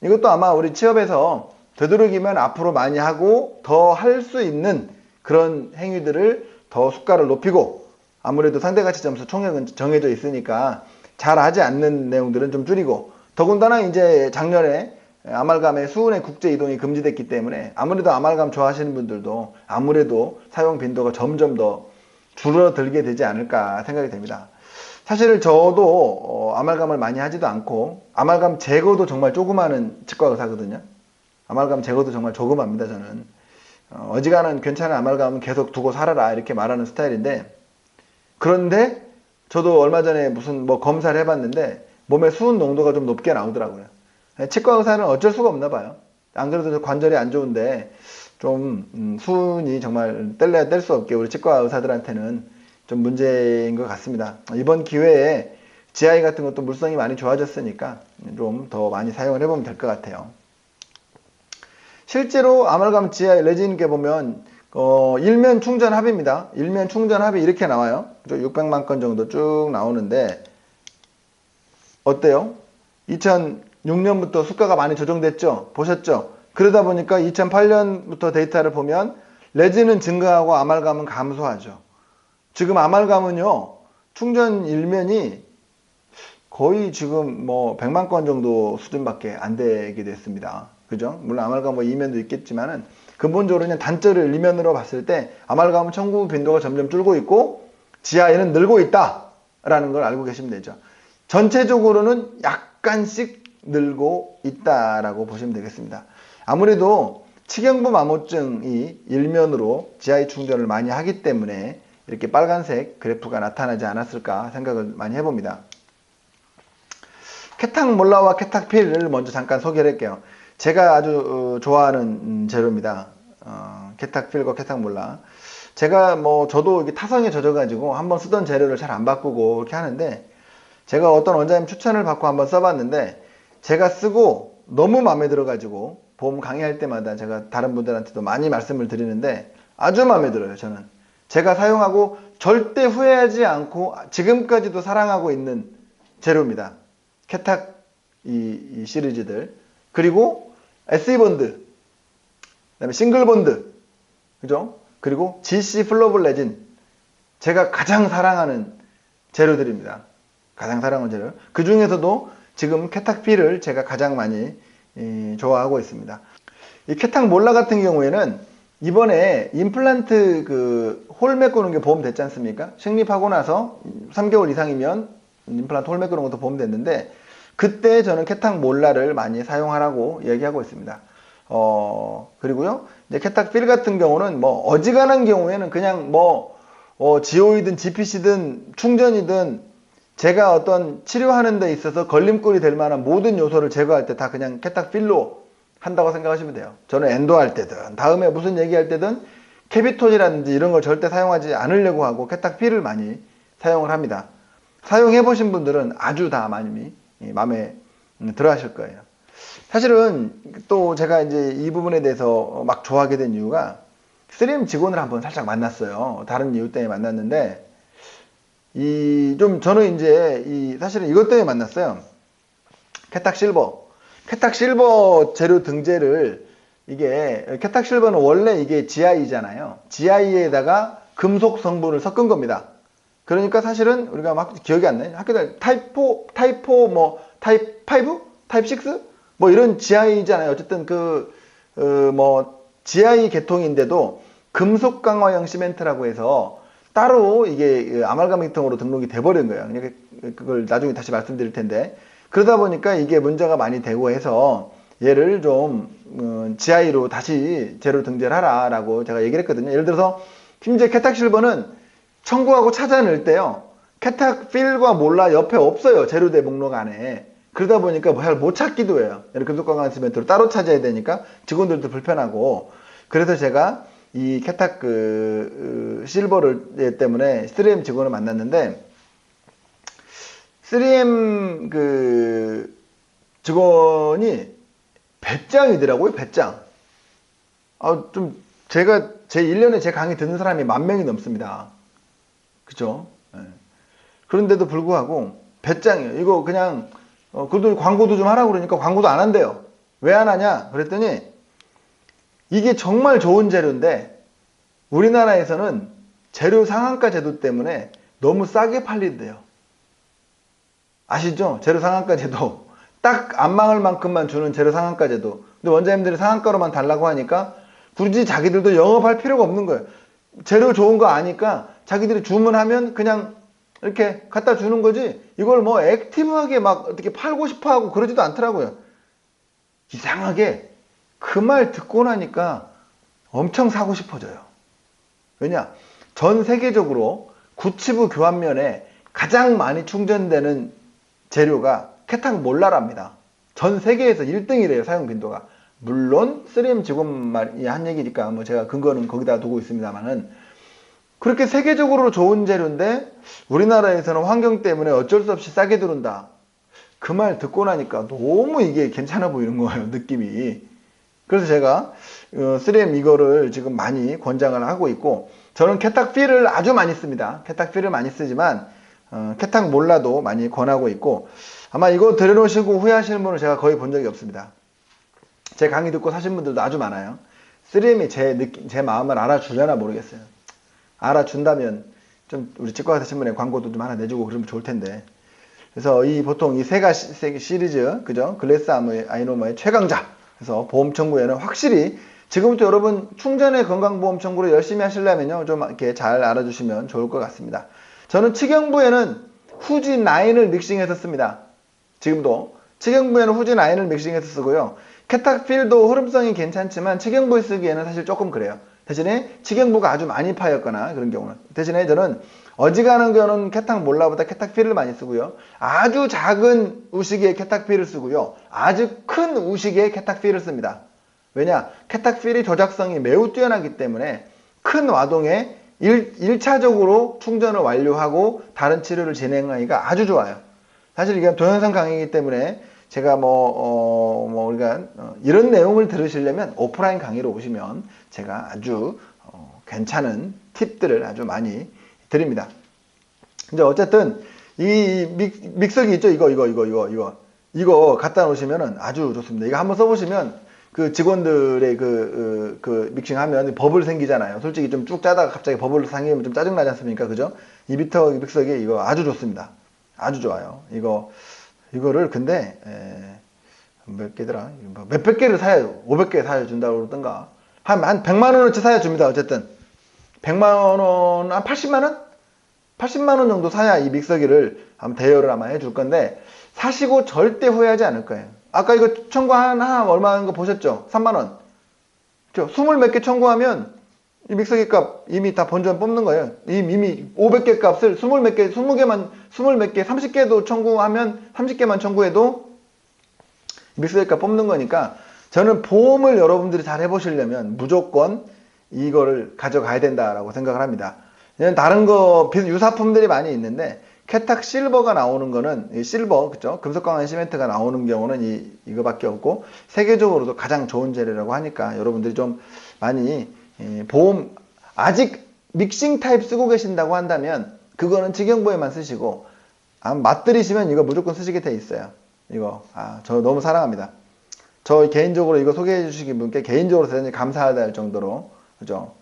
이것도 아마 우리 취업에서 되도록이면 앞으로 많이 하고 더 할 수 있는 그런 행위들을 더 수가를 높이고, 아무래도 상대가치 점수 총액은 정해져 있으니까 잘 하지 않는 내용들은 좀 줄이고, 더군다나 이제 작년에 아말감의 수은의 국제 이동이 금지됐기 때문에 아무래도 아말감 좋아하시는 분들도 아무래도 사용 빈도가 점점 더 줄어들게 되지 않을까 생각이 됩니다. 사실 저도 아말감을 많이 하지도 않고 아말감 제거도 정말 조그마한 치과 의사거든요. 아말감 제거도 정말 조그맣니다. 저는 어지간한 괜찮은 아말감은 계속 두고 살아라 이렇게 말하는 스타일인데, 그런데 저도 얼마 전에 무슨 검사를 해봤는데 몸에 수은 농도가 좀 높게 나오더라고요. 치과 의사는 어쩔 수가 없나 봐요. 안 그래도 관절이 안 좋은데 좀 수은이 정말 뗄래야 뗄 수 없게 우리 치과 의사들한테는 좀 문제인 것 같습니다. 이번 기회에 GI 같은 것도 물성이 많이 좋아졌으니까 좀 더 많이 사용을 해보면 될 것 같아요. 실제로 아말감 GI 레진계 보면 일면 충전 합입니다. 일면 충전 합이 이렇게 나와요. 600만 건 정도 쭉 나오는데 어때요? 2006년부터 수가가 많이 조정됐죠? 보셨죠? 그러다 보니까 2008년부터 데이터를 보면 레진은 증가하고 아말감은 감소하죠. 지금 아말감은요, 충전 일면이 거의 지금 뭐 100만 건 정도 수준밖에 안 되게 됐습니다. 그죠? 물론 아말감 뭐 이면도 있겠지만은 근본적으로 그냥 단적을 이면으로 봤을 때 아말감은 청구 빈도가 점점 줄고 있고 GI는 늘고 있다라는 걸 알고 계시면 되죠. 전체적으로는 약간씩 늘고 있다라고 보시면 되겠습니다. 아무래도 치경부 마모증이 일면으로 GI 충전을 많이 하기 때문에 이렇게 빨간색 그래프가 나타나지 않았을까 생각을 많이 해봅니다. 케탁몰라와 케탁필을 먼저 잠깐 소개를 할게요. 제가 아주 좋아하는 재료입니다. 케탁필과 케탁몰라. 제가 뭐 저도 이게 타성에 젖어가지고 한번 쓰던 재료를 잘 안 바꾸고 이렇게 하는데 제가 어떤 원장님 추천을 받고 한번 써봤는데 제가 쓰고 너무 마음에 들어가지고 보험 강의할 때마다 제가 다른 분들한테도 많이 말씀을 드리는데 아주 마음에 들어요. 저는 제가 사용하고 절대 후회하지 않고 지금까지도 사랑하고 있는 재료입니다. 케탁 이 시리즈들 그리고 SE본드 그다음에 싱글본드 그죠? 그리고 GC 플러블 레진 제가 가장 사랑하는 재료들입니다. 가장 사랑하는 재료. 그 중에서도 지금 케탁필을 제가 가장 많이 좋아하고 있습니다. 이 케탁몰라 같은 경우에는 이번에 임플란트 그 홀 메꾸는 게 보험 됐지 않습니까? 식립하고 나서 3개월 이상이면 임플란트 홀 메꾸는 것도 보험 됐는데 그때 저는 케탁몰라를 많이 사용하라고 얘기하고 있습니다. 그리고요, 이제 케탁필 같은 경우는 뭐 어지간한 경우에는 그냥 뭐 GO이든 GPC든 충전이든 제가 어떤 치료하는 데 있어서 걸림돌이 될 만한 모든 요소를 제거할 때 다 그냥 케탁필로 한다고 생각하시면 돼요. 저는 엔도 할 때든 다음에 무슨 얘기할 때든 캐비톤이라든지 이런 걸 절대 사용하지 않으려고 하고 케탁필을 많이 사용을 합니다. 사용해 보신 분들은 아주 다 많이 마음에 들어 하실 거예요. 사실은 또 제가 이제 이 부분에 대해서 막 좋아하게 된 이유가 3M 직원을 한번 살짝 만났어요. 다른 이유 때문에 만났는데 저는 이제 사실은 이것 때문에 만났어요. 케탁 실버 재료 등재를 이게 케탁 실버는 원래 이게 GI잖아요. GI에다가 금속 성분을 섞은 겁니다. 그러니까 사실은 우리가 막 기억이 안 나요. 학교 다닐 타입 4, 뭐 타입 5, 타입 6, 뭐 이런 GI잖아요. 어쨌든 뭐 GI 계통인데도 금속 강화형 시멘트라고 해서 따로 이게 아말감 계통으로 등록이 돼버린 거예요. 그걸 나중에 다시 말씀드릴 텐데 그러다 보니까 이게 문제가 많이 되고 해서 얘를 좀 GI로 다시 재료 등재를 하라라고 제가 얘기를 했거든요. 예를 들어서 심지어 케탁 실버는 청구하고 찾아낼 때요. 케탁 필과 몰라 옆에 없어요. 재료대 목록 안에. 그러다 보니까 잘 못 찾기도 해요. 금속 강화 시멘트로 따로 찾아야 되니까 직원들도 불편하고 그래서 제가 이 케탁 실버를 때문에 3M 직원을 만났는데 3M 직원이 배짱이더라고요. 배짱. 제가 제 1년에 제 강의 듣는 사람이 10,000명이 넘습니다. 그죠? 네. 그런데도 불구하고 배짱이에요. 이거 그냥 그래도 광고도 좀 하라고 그러니까 광고도 안 한대요. 왜 안 하냐? 그랬더니 이게 정말 좋은 재료인데 우리나라에서는 재료 상한가 제도 때문에 너무 싸게 팔린대요. 아시죠? 재료 상한가 제도. 딱 안 망할 만큼만 주는 재료 상한가 제도. 근데 원장님들이 상한가로만 달라고 하니까 굳이 자기들도 영업할 필요가 없는 거예요. 재료 좋은 거 아니까 자기들이 주문하면 그냥 이렇게 갖다 주는 거지 이걸 뭐 액티브하게 막 어떻게 팔고 싶어 하고 그러지도 않더라고요. 이상하게 그 말 듣고 나니까 엄청 사고 싶어져요. 왜냐? 전 세계적으로 구치부 교환면에 가장 많이 충전되는 재료가 케탁몰라랍니다. 전 세계에서 1등이래요. 사용 빈도가. 물론 3M 직원이 한 얘기니까 뭐 제가 근거는 거기다 두고 있습니다만은 그렇게 세계적으로 좋은 재료인데 우리나라에서는 환경 때문에 어쩔 수 없이 싸게 들어온다. 그 말 듣고 나니까 너무 이게 괜찮아 보이는 거예요, 느낌이. 그래서 제가 3M 이거를 지금 많이 권장을 하고 있고, 저는 케탁필을 아주 많이 씁니다. 케탁필을 많이 쓰지만 케탁 몰라도 많이 권하고 있고, 아마 이거 들여놓으시고 후회하시는 분은 제가 거의 본 적이 없습니다. 제 강의 듣고 사신 분들도 아주 많아요. 3M이 제 마음을 알아주려나 모르겠어요. 알아준다면 좀 우리 치과의사 신문에 광고도 좀 하나 내주고 그러면 좋을 텐데. 그래서 보통 이 세 가지 시리즈, 그죠? 글래스 아이노머의 최강자. 그래서 보험 청구에는 확실히 지금부터 여러분 충전의 건강보험 청구를 열심히 하시려면요, 좀 이렇게 잘 알아주시면 좋을 것 같습니다. 저는 치경부에는 후지 9을 믹싱해서 씁니다. 지금도 치경부에는 후지 9을 믹싱해서 쓰고요. 케탁필도 흐름성이 괜찮지만 치경부에 쓰기에는 사실 조금 그래요. 대신에 치경부가 아주 많이 파였거나 그런 경우는, 대신에 저는 어지간한 경우는 케탁 몰라보다 케탁필을 많이 쓰고요. 아주 작은 우식에 케탁필을 쓰고요. 아주 큰 우식에 케탁필을 씁니다. 왜냐? 케탁필이 조작성이 매우 뛰어나기 때문에 큰 와동에 1차적으로 충전을 완료하고 다른 치료를 진행하기가 아주 좋아요. 사실 이게 동영상 강의이기 때문에 제가 우리가 이런 내용을 들으시려면 오프라인 강의로 오시면 제가 아주 괜찮은 팁들을 아주 많이 드립니다. 이제 어쨌든 이 믹서기 있죠? 이거 갖다 놓으시면은 아주 좋습니다. 이거 한번 써보시면 그 직원들의 그 믹싱하면 버블 생기잖아요. 솔직히 좀 쭉 짜다가 갑자기 버블 생기면 좀 짜증나지 않습니까? 그죠? 이 비터 믹서기 이거 아주 좋습니다. 아주 좋아요. 이거를 근데 몇 개더라? 몇백 개를 사야 500개 사야 준다고 그러던가. 한 100만 원어치 사야 줍니다. 어쨌든 100만 원, 한 80만 원? 80만 원 정도 사야 이 믹서기를 아마 대여를 아마 해줄 건데, 사시고 절대 후회하지 않을 거예요. 아까 이거 청구 하나 얼마인 거 보셨죠? 3만 원. 20 몇 개 청구하면 이 믹서기 값 이미 다 본전 뽑는 거예요. 이미 500개 값을 20 몇 개, 20개만, 20 몇 개, 30개도 청구하면, 30개만 청구해도 믹서기 값 뽑는 거니까, 저는 보험을 여러분들이 잘 해보시려면 무조건 이거를 가져가야 된다라고 생각을 합니다. 다른 유사품들이 많이 있는데, 케탁 실버가 나오는 거는, 실버, 그죠? 금속 강한 시멘트가 나오는 경우는 이거밖에 없고, 세계적으로도 가장 좋은 재료라고 하니까 여러분들이 좀 많이, 보험, 아직 믹싱 타입 쓰고 계신다고 한다면, 그거는 직영보에만 쓰시고, 맛들이시면 이거 무조건 쓰시게 돼 있어요. 저 너무 사랑합니다. 저 개인적으로 이거 소개해 주시긴 분께 개인적으로 대단히 감사하다 할 정도로, 그죠?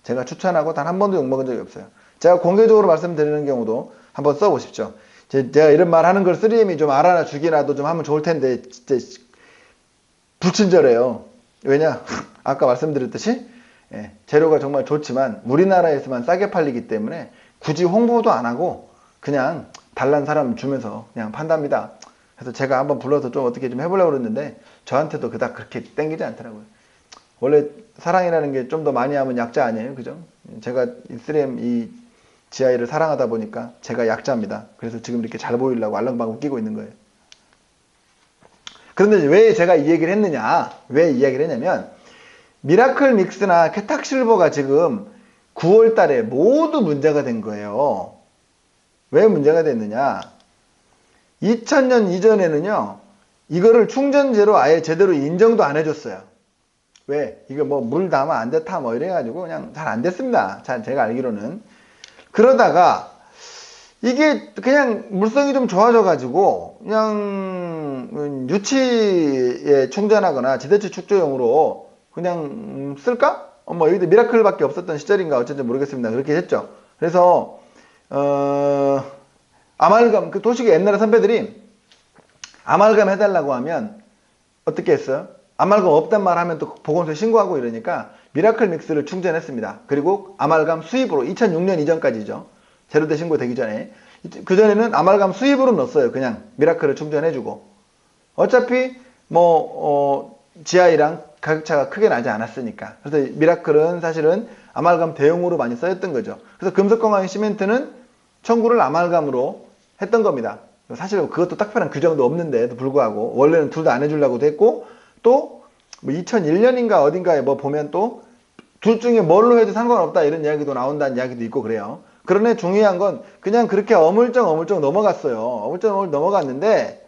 제가 추천하고 단 한 번도 욕먹은 적이 없어요. 제가 공개적으로 말씀드리는 경우도 한번 써보십시오. 제가 이런 말 하는 걸 3M이 좀 알아나 주기라도 좀 하면 좋을 텐데, 진짜 불친절해요. 왜냐? 아까 말씀드렸듯이, 재료가 정말 좋지만 우리나라에서만 싸게 팔리기 때문에 굳이 홍보도 안 하고 그냥 달란 사람 주면서 그냥 판답니다. 그래서 제가 한번 불러서 좀 어떻게 좀 해보려고 그랬는데 저한테도 그닥 그렇게 땡기지 않더라고요. 원래 사랑이라는 게 좀 더 많이 하면 약자 아니에요, 그죠? 제가 3M 이 GI를 사랑하다 보니까 제가 약자입니다. 그래서 지금 이렇게 잘 보이려고 알랑방울 끼고 있는 거예요. 그런데 왜 제가 이 얘기를 했느냐? 왜 이 이야기를 했냐면, 미라클 믹스나 케탁 실버가 지금 9월 달에 모두 문제가 된 거예요. 왜 문제가 됐느냐? 2000년 이전에는요, 이거를 충전재로 아예 제대로 인정도 안 해줬어요. 왜? 이거 물 담아 안 됐다 이래가지고 그냥 잘 안 됐습니다. 제가 알기로는. 그러다가 이게 그냥 물성이 좀 좋아져가지고 그냥 유치에 충전하거나 지대치 축조용으로 그냥 쓸까? 여기도 미라클밖에 없었던 시절인가 어쩐지 모르겠습니다. 그렇게 했죠. 그래서 아말감, 그 도시계 옛날에 선배들이 아말감 해달라고 하면 어떻게 했어요? 아말감 없단 말 하면 또 보건소에 신고하고 이러니까 미라클 믹스를 충전했습니다. 그리고 아말감 수입으로 2006년 이전까지죠. 제로대 신고 되기 전에. 그전에는 아말감 수입으로 넣었어요. 그냥 미라클을 충전해주고. 어차피 GI랑 가격차가 크게 나지 않았으니까. 그래서 미라클은 사실은 아말감 대용으로 많이 쓰였던 거죠. 그래서 금속광학 시멘트는 청구를 아말감으로 했던 겁니다. 사실 그것도 딱별한 규정도 없는데도 불구하고 원래는 둘 다 안 해주려고도 했고, 또 2001년인가 어딘가에 보면 또 둘 중에 뭘로 해도 상관없다 이런 이야기도 나온다는 이야기도 있고 그래요. 그러나 중요한 건 그냥 그렇게 어물쩍 넘어갔어요. 어물쩍 넘어갔는데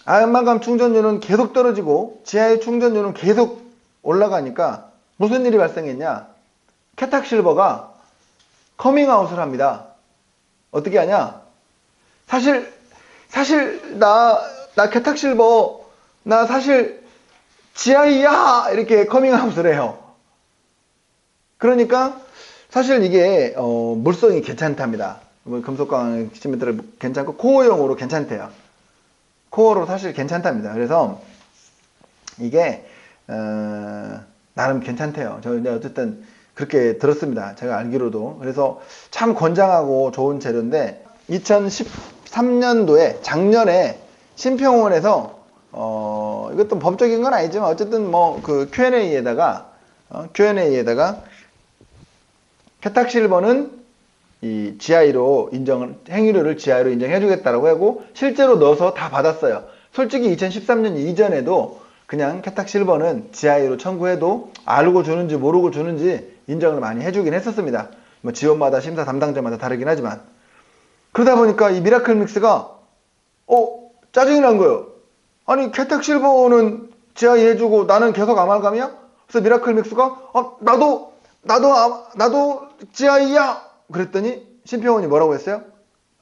아말감 충전율은 계속 떨어지고 지하의 충전율은 계속 올라가니까 무슨 일이 발생했냐? 캐탁실버가 커밍아웃을 합니다. 어떻게 하냐? 사실 나 캐탁실버 나 사실 지하이야 이렇게 커밍아웃을 해요. 그러니까 사실 이게 물성이 괜찮답니다. 금속광 시멘트를 괜찮고 코어용으로 괜찮대요. 코어로 사실 괜찮답니다. 그래서 이게 나름 괜찮대요. 저 이제 어쨌든 그렇게 들었습니다. 제가 알기로도. 그래서 참 건장하고 좋은 재료인데 2013년도에 작년에 신평원에서 이것도 법적인 건 아니지만 어쨌든 뭐 그 Q&A에다가 캐탁실버는 이 GI로 행위료를 GI로 인정해주겠다라고 하고 실제로 넣어서 다 받았어요. 솔직히 2013년 이전에도 그냥 캐탁실버는 GI로 청구해도 알고 주는지 모르고 주는지 인정을 많이 해주긴 했었습니다. 뭐 지원마다 심사 담당자마다 다르긴 하지만 그러다 보니까 이 미라클 믹스가 짜증이 난 거예요. 아니 캐탁실버는 GI 해주고 나는 계속 아말감이야? 그래서 미라클 믹스가 나도 GI야! 그랬더니 신평원이 뭐라고 했어요?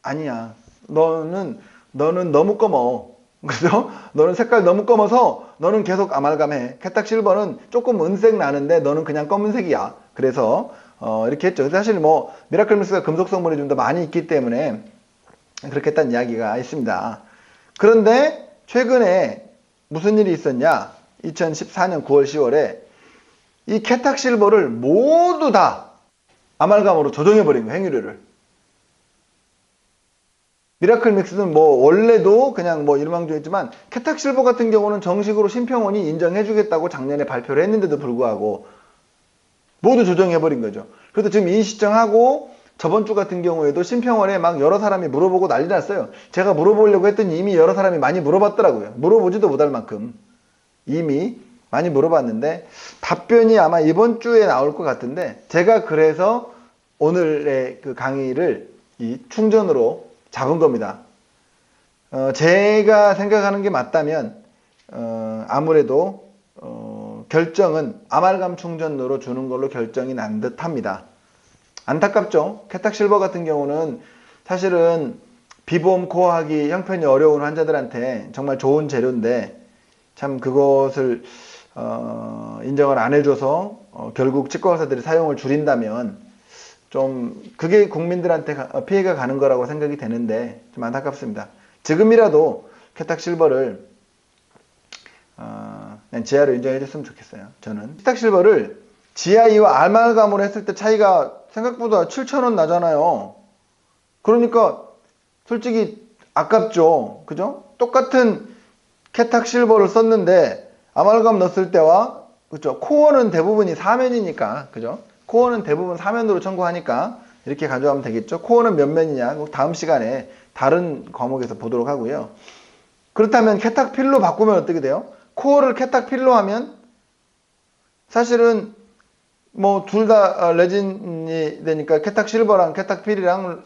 아니야. 너는 너무 검어. 그래서 너는 색깔 너무 검어서 너는 계속 아말감해. 캐탁실버는 조금 은색 나는데 너는 그냥 검은색이야. 그래서 이렇게 했죠. 사실 뭐 미라클 믹스가 금속 성분이 좀 더 많이 있기 때문에 그렇게 했다는 이야기가 있습니다. 그런데 최근에 무슨 일이 있었냐? 2014년 9월 10월에 이 캐탁실버를 모두 다 아말감으로 조정해버린 거예요. 행위료를. 미라클 믹스는 뭐 원래도 그냥 뭐 일망조했지만 캐탁실버 같은 경우는 정식으로 신평원이 인정해주겠다고 작년에 발표를 했는데도 불구하고 모두 조정해버린 거죠. 그래서 지금 인시청하고 저번 주 같은 경우에도 신평원에 막 여러 사람이 물어보고 난리 났어요. 제가 물어보려고 했더니 이미 여러 사람이 많이 물어봤더라고요. 물어보지도 못할 만큼 이미 많이 물어봤는데 답변이 아마 이번 주에 나올 것 같은데 제가 그래서 오늘의 그 강의를 이 충전으로 잡은 겁니다. 제가 생각하는 게 맞다면 아무래도 결정은 아말감 충전으로 주는 걸로 결정이 난 듯 합니다. 안타깝죠. 캐탁실버 같은 경우는 사실은 비보험 코어하기 형편이 어려운 환자들한테 정말 좋은 재료인데 참 그것을 인정을 안 해줘서 결국 치과의사들이 사용을 줄인다면 좀 그게 국민들한테 피해가 가는 거라고 생각이 되는데 좀 안타깝습니다. 지금이라도 캐탁실버를 그냥 GI로 인정해 줬으면 좋겠어요. 저는 캐탁실버를 GI와 아말감으로 했을 때 차이가 생각보다 7,000원 나잖아요. 그러니까 솔직히 아깝죠. 그죠? 똑같은 캐탁실버를 썼는데 아말감 넣었을 때와 그죠? 코어는 대부분이 사면이니까 그죠? 코어는 대부분 사면으로 청구하니까 이렇게 가져가면 되겠죠. 코어는 몇 면이냐 다음 시간에 다른 과목에서 보도록 하고요. 그렇다면 캐탁필로 바꾸면 어떻게 돼요? 코어를 캐탁필로 하면 사실은 뭐 둘 다 레진이 되니까 캐탁실버랑 캐탁필이랑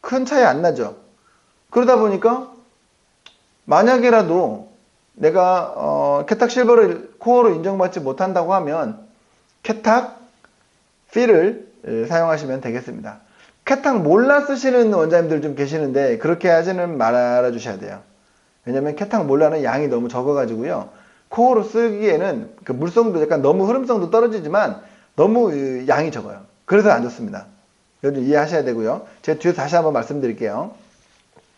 큰 차이 안 나죠. 그러다 보니까 만약에라도 내가 캐탁실버를 코어로 인정받지 못한다고 하면 캐탁필을 사용하시면 되겠습니다. 캐탁 몰라 쓰시는 원장님들 좀 계시는데 그렇게 하지는 말아 주셔야 돼요. 왜냐면 캐탁 몰라는 양이 너무 적어 가지고요. 코어로 쓰기에는 그 물성도 약간 너무 흐름성도 떨어지지만 너무 양이 적어요. 그래서 안 좋습니다. 이거 좀 이해하셔야 되고요. 제가 뒤에서 다시 한번 말씀드릴게요.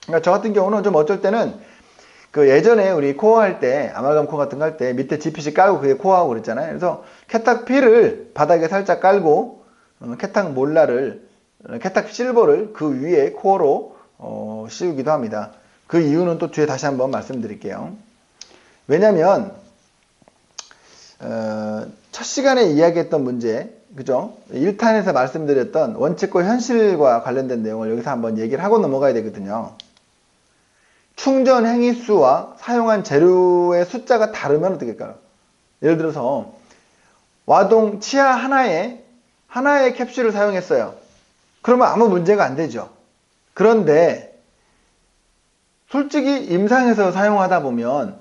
그러니까 저 같은 경우는 좀 어쩔 때는 그 예전에 우리 코어 할 때 아말감 코어 같은 거 할 때 밑에 GPC 깔고 그게 코어하고 그랬잖아요. 그래서 캐탁필을 바닥에 살짝 깔고 캐탁 몰라를 캐탁 실버를 그 위에 코어로 씌우기도 합니다. 그 이유는 또 뒤에 다시 한번 말씀드릴게요. 왜냐면 첫 시간에 이야기했던 문제, 그죠? 1탄에서 말씀드렸던 원칙과 현실과 관련된 내용을 여기서 한번 얘기를 하고 넘어가야 되거든요. 충전 행위수와 사용한 재료의 숫자가 다르면 어떻게 할까요? 예를 들어서 와동 치아 하나의 캡슐을 사용했어요. 그러면 아무 문제가 안 되죠. 그런데 솔직히 임상에서 사용하다 보면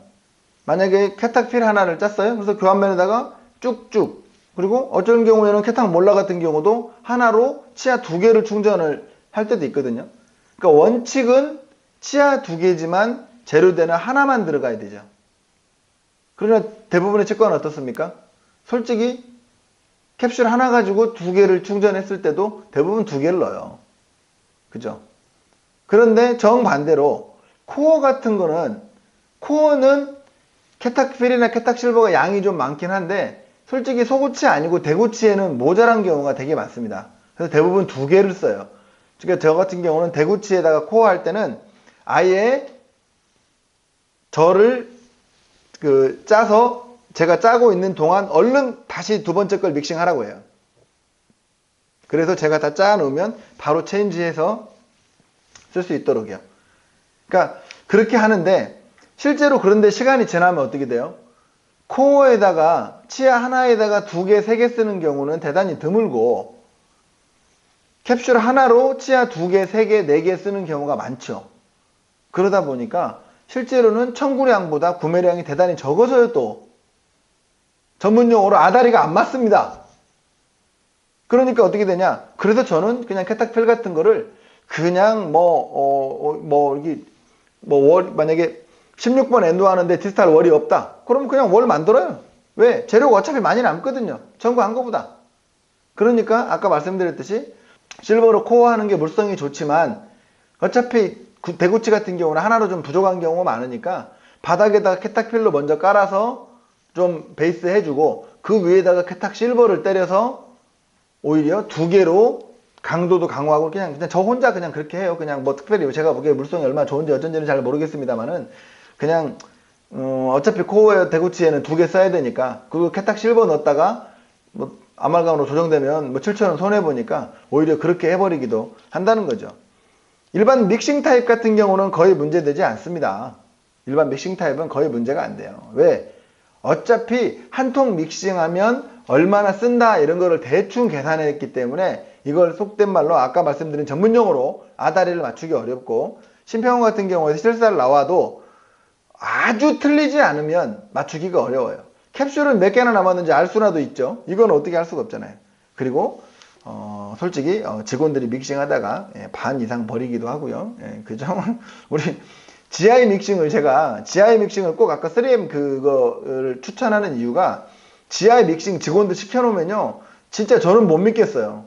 만약에 케탁필 하나를 짰어요. 그래서 교환면에다가 쭉쭉, 그리고 어떤 경우에는 케탁 몰라 같은 경우도 하나로 치아 2개를 충전을 할 때도 있거든요. 그러니까 원칙은 치아 2개지만 재료대는 하나만 들어가야 되죠. 그러나 대부분의 치과는 어떻습니까? 솔직히 캡슐 하나 가지고 2개를 충전했을 때도 대부분 2개를 넣어요. 그죠? 그런데 정반대로 코어 같은 거는, 코어는 케탁필이나 케탁실버가 양이 좀 많긴 한데 솔직히 소고치 아니고 대구치에는 모자란 경우가 되게 많습니다. 그래서 대부분 2개를 써요. 그러니까 저 같은 경우는 대구치에다가 코어 할 때는 아예 저를 짜서 제가 짜고 있는 동안 얼른 다시 2번째 걸 믹싱하라고 해요. 그래서 제가 다 짜 놓으면 바로 체인지해서 쓸 수 있도록요. 그러니까 그렇게 하는데 실제로 그런데 시간이 지나면 어떻게 돼요? 코어에다가 치아 하나에다가 2개, 3개 쓰는 경우는 대단히 드물고 캡슐 하나로 치아 2개, 3개, 4개 쓰는 경우가 많죠. 그러다 보니까 실제로는 청구량보다 구매량이 대단히 적어서요. 또 전문용어로 아다리가 안 맞습니다. 그러니까 어떻게 되냐? 그래서 저는 그냥 케탁필 같은 거를 그냥 만약에 16번 엔도 하는데 디스탈 월이 없다. 그러면 그냥 월 만들어요. 왜? 재료가 어차피 많이 남거든요. 청구한 거보다. 그러니까 아까 말씀드렸듯이 실버로 코어 하는 게 물성이 좋지만 어차피 대구치 같은 경우는 하나로 좀 부족한 경우가 많으니까 바닥에다가 케탁필로 먼저 깔아서 좀 베이스 해주고 그 위에다가 케탁 실버를 때려서 오히려 2개로 강도도 강화하고 그냥 저 혼자 그냥 그렇게 해요. 그냥 뭐 특별히 제가 보기에 물성이 얼마나 좋은지 어쩐지는 잘 모르겠습니다만은 그냥 어차피 코어에 대구치에는 2개 써야 되니까 그리고 케탁 실버 넣었다가 뭐 아말감으로 조정되면 뭐 7,000원 손해보니까 오히려 그렇게 해버리기도 한다는 거죠. 일반 믹싱 타입 같은 경우는 거의 문제되지 않습니다. 일반 믹싱 타입은 거의 문제가 안 돼요. 왜? 어차피 한 통 믹싱하면 얼마나 쓴다 이런 거를 대충 계산했기 때문에 이걸 속된 말로 아까 말씀드린 전문용어로 아다리를 맞추기 어렵고 심평원 같은 경우에 실사를 나와도 아주 틀리지 않으면 맞추기가 어려워요. 캡슐은 몇 개나 남았는지 알 수라도 있죠. 이건 어떻게 할 수가 없잖아요. 그리고 솔직히 직원들이 믹싱하다가 반 이상 버리기도 하고요. 그죠? 우리 GI 믹싱을 꼭 아까 3M 그거를 추천하는 이유가 GI 믹싱 직원들 시켜놓으면요. 진짜 저는 못 믿겠어요.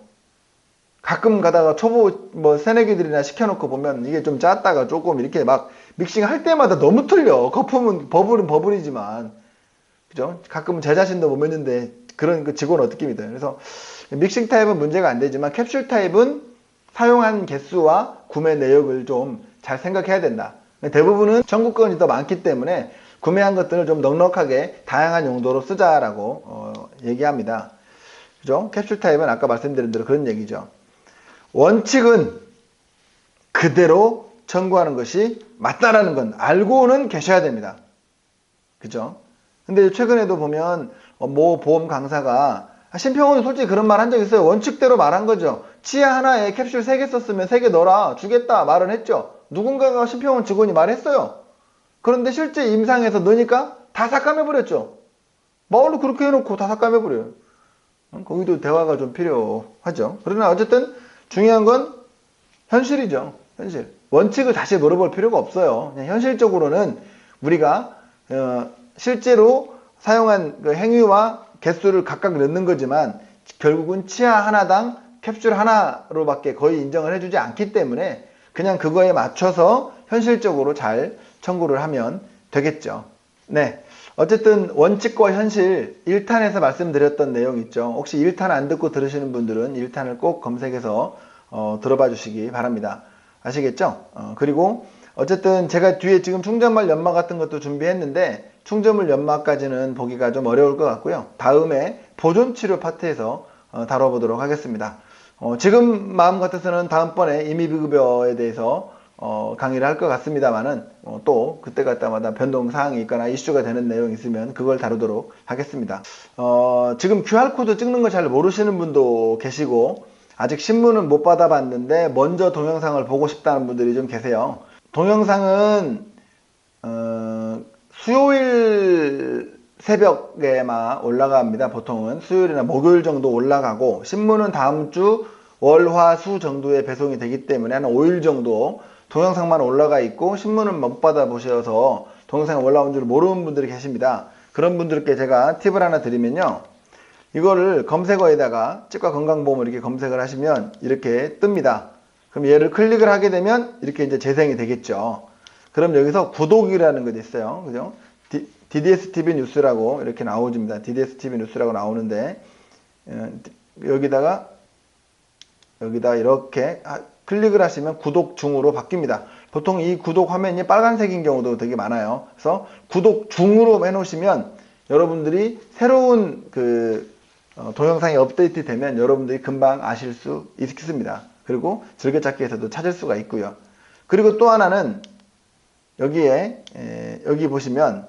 가끔 가다가 초보 새내기들이나 시켜놓고 보면 이게 좀 짰다가 조금 이렇게 막 믹싱 할 때마다 너무 틀려. 거품은 버블은 버블이지만. 그죠? 가끔은 제 자신도 못 믿는데 그런 그 직원 어떻게 믿어요? 그래서 믹싱 타입은 문제가 안 되지만 캡슐 타입은 사용한 개수와 구매 내역을 좀 잘 생각해야 된다. 대부분은 청구권이 더 많기 때문에 구매한 것들을 좀 넉넉하게 다양한 용도로 쓰자라고 얘기합니다. 그죠? 캡슐 타입은 아까 말씀드린 대로 그런 얘기죠. 원칙은 그대로 청구하는 것이 맞다라는 건 알고는 계셔야 됩니다. 그죠? 근데 최근에도 보면 모 보험 강사가 심평원은 솔직히 그런 말 한 적 있어요. 원칙대로 말한 거죠. 치아 하나에 캡슐 3개 썼으면 3개 넣어라 주겠다 말은 했죠. 누군가가 심평원 직원이 말했어요. 그런데 실제 임상에서 넣으니까 다 삭감해버렸죠. 말로 그렇게 해놓고 다 삭감해버려요. 거기도 대화가 좀 필요하죠. 그러나 어쨌든 중요한 건 현실이죠. 현실. 원칙을 다시 물어볼 필요가 없어요. 그냥 현실적으로는 우리가 실제로 사용한 그 행위와 개수를 각각 넣는 거지만 결국은 치아 하나당 캡슐 하나로밖에 거의 인정을 해주지 않기 때문에 그냥 그거에 맞춰서 현실적으로 잘 청구를 하면 되겠죠. 네. 어쨌든 원칙과 현실 1탄에서 말씀드렸던 내용 있죠. 혹시 1탄 안 듣고 들으시는 분들은 1탄을 꼭 검색해서 들어봐 주시기 바랍니다. 아시겠죠? 그리고 어쨌든 제가 뒤에 지금 충전말 연마 같은 것도 준비했는데 충전물 연마까지는 보기가 좀 어려울 것 같고요. 다음에 보존치료 파트에서 다뤄보도록 하겠습니다. 지금 마음 같아서는 다음번에 임의비급여에 대해서 강의를 할 것 같습니다만은 또 그때그때마다 변동사항이 있거나 이슈가 되는 내용이 있으면 그걸 다루도록 하겠습니다. 지금 QR코드 찍는 거 잘 모르시는 분도 계시고 아직 신문은 못 받아봤는데 먼저 동영상을 보고 싶다는 분들이 좀 계세요. 동영상은 수요일 새벽에만 올라갑니다. 보통은 수요일이나 목요일 정도 올라가고 신문은 다음 주 월, 화, 수 정도에 배송이 되기 때문에 한 5일 정도 동영상만 올라가 있고 신문은 못 받아보셔서 동영상이 올라온 줄 모르는 분들이 계십니다. 그런 분들께 제가 팁을 하나 드리면요. 이거를 검색어에다가 치과건강보험을 이렇게 검색을 하시면 이렇게 뜹니다. 그럼 얘를 클릭을 하게 되면 이렇게 이제 재생이 되겠죠. 그럼 여기서 구독이라는 것이 있어요. 그죠? DDSTV 뉴스라고 이렇게 나오집니다. DDSTV 뉴스라고 나오는데 여기다가 이렇게 클릭을 하시면 구독 중으로 바뀝니다. 보통 이 구독 화면이 빨간색인 경우도 되게 많아요. 그래서 구독 중으로 해놓으시면 여러분들이 새로운 동영상이 업데이트 되면 여러분들이 금방 아실 수 있습니다. 그리고 즐겨찾기에서도 찾을 수가 있고요. 그리고 또 하나는 여기 보시면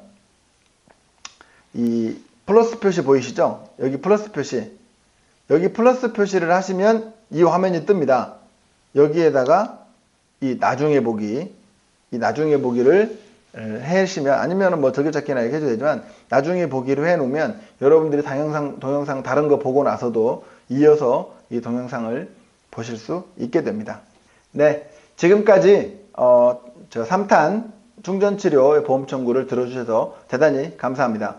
이 플러스 표시 보이시죠? 여기 플러스 표시를 하시면 이 화면이 뜹니다. 여기에다가 이 나중에 보기를 해시면 아니면 뭐 즐겨찾기나 이렇게 해도 되지만 나중에 보기로 해놓으면 여러분들이 동영상 다른 거 보고 나서도 이어서 이 동영상을 보실 수 있게 됩니다. 네, 지금까지 저 3탄 충전치료 보험 청구를 들어주셔서 대단히 감사합니다.